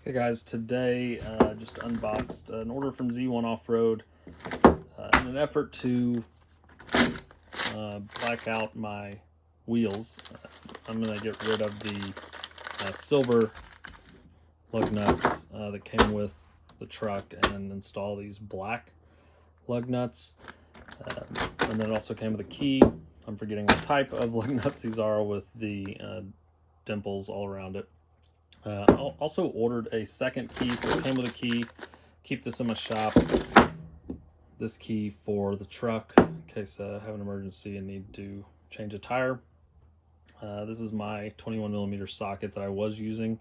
Hey guys, today just unboxed an order from Z1 Off-Road in an effort to black out my wheels. I'm going to get rid of the silver lug nuts that came with the truck and install these black lug nuts. And then it also came with a key. I'm forgetting what type of lug nuts these are, with the dimples all around it. I also ordered a second key, so it came with a key. Keep this in my shop. This key for the truck in case I have an emergency and need to change a tire. This is my 21mm socket that I was using.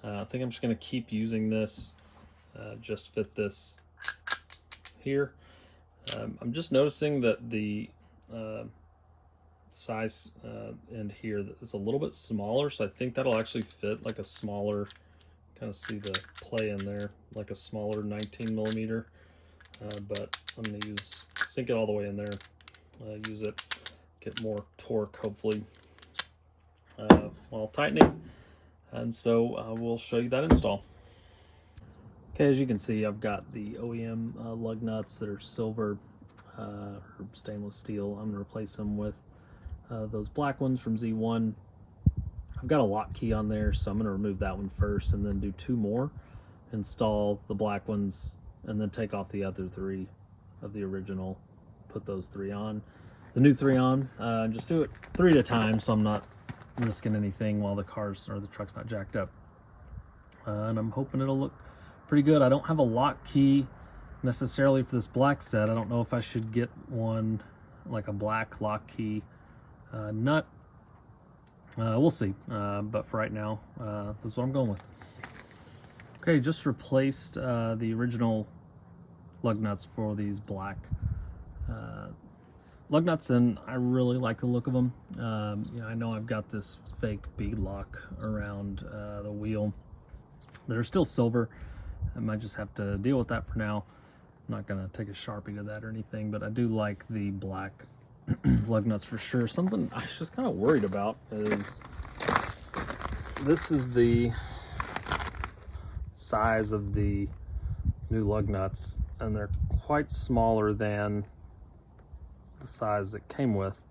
I think I'm just going to keep using this. Just fit this here. I'm just noticing that the size end here is a little bit smaller, so I think that'll actually fit like a smaller, kind of see the play in there, like a smaller 19mm. But I'm going to sink it all the way in there, use it, get more torque hopefully while tightening. And so we'll show you that install. Okay, as you can see, I've got the OEM lug nuts that are silver or stainless steel. I'm going to replace them with those black ones from Z1. I've got a lock key on there, so I'm going to remove that one first and then do two more, install the black ones, and then take off the other three of the original, put those three on, the new three on. Just do it 3 at a time so I'm not risking anything while the truck's not jacked up. And I'm hoping it'll look pretty good. I don't have a lock key necessarily for this black set. I don't know if I should get one like a black lock key nut. We'll see, but for right now, this is what I'm going with. Okay, just replaced the original lug nuts for these black lug nuts, and I really like the look of them. I know I've got this fake bead lock around the wheel that are still silver. I might just have to deal with that for now. I'm not gonna take a Sharpie to that or anything, but I do like the black lug nuts for sure. Something I was just kind of worried about is this is the size of the new lug nuts, and they're quite smaller than the size that came with.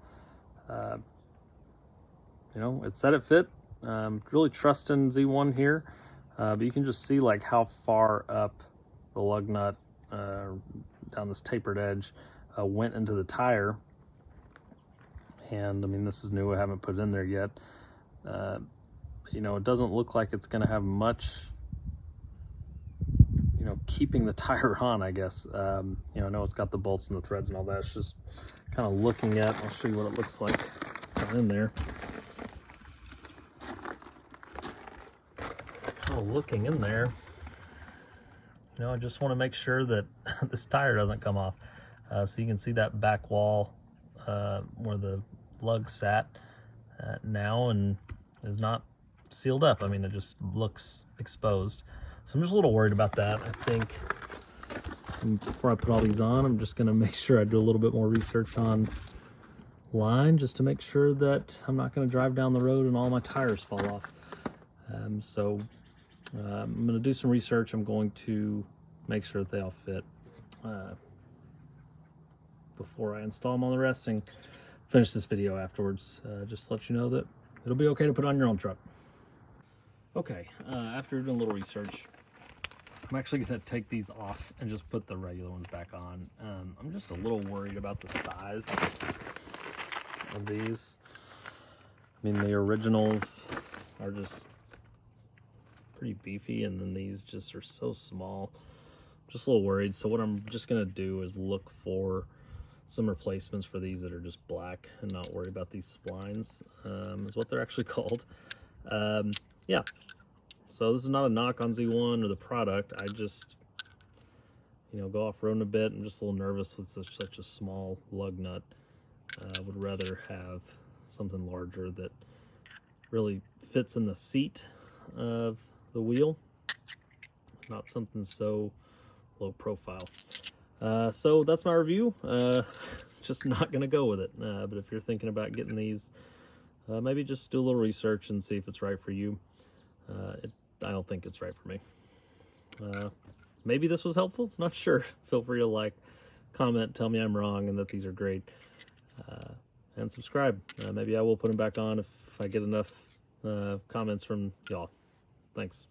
It said it fit. Really trusting Z1 here, but you can just see like how far up the lug nut down this tapered edge went into the tire. And I mean, this is new, I haven't put it in there yet. It doesn't look like it's going to have much keeping the tire on, I guess. I know it's got the bolts and the threads and all that. It's just kind of looking at, I'll show you what it looks like in there. Kind of looking in there, I just want to make sure that this tire doesn't come off. So you can see that back wall where the lug sat now and is not sealed up. I mean, it just looks exposed. So I'm just a little worried about that. I think before I put all these on, I'm just going to make sure I do a little bit more research online, just to make sure that I'm not going to drive down the road and all my tires fall off. I'm going to do some research. I'm going to make sure that they all fit before I install them on the rest, and finish this video afterwards, just to let you know that it'll be okay to put on your own truck. Okay, after doing a little research, I'm actually going to take these off and just put the regular ones back on. I'm just a little worried about the size of these. I mean, the originals are just pretty beefy, and then these just are so small. I'm just a little worried. So what I'm just going to do is look for some replacements for these that are just black and not worry about these splines, is what they're actually called. Yeah, so this is not a knock on Z1 or the product. I just, go off-roading a bit. I'm just a little nervous with such a small lug nut. I would rather have something larger that really fits in the seat of the wheel, not something so low profile. So that's my review. Just not gonna go with it, but if you're thinking about getting these, maybe just do a little research and see if it's right for you. It don't think it's right for me. Maybe this was helpful. Not sure. Feel free to like, comment, tell me I'm wrong and that these are great, and subscribe. Maybe I will put them back on if I get enough comments from y'all. Thanks.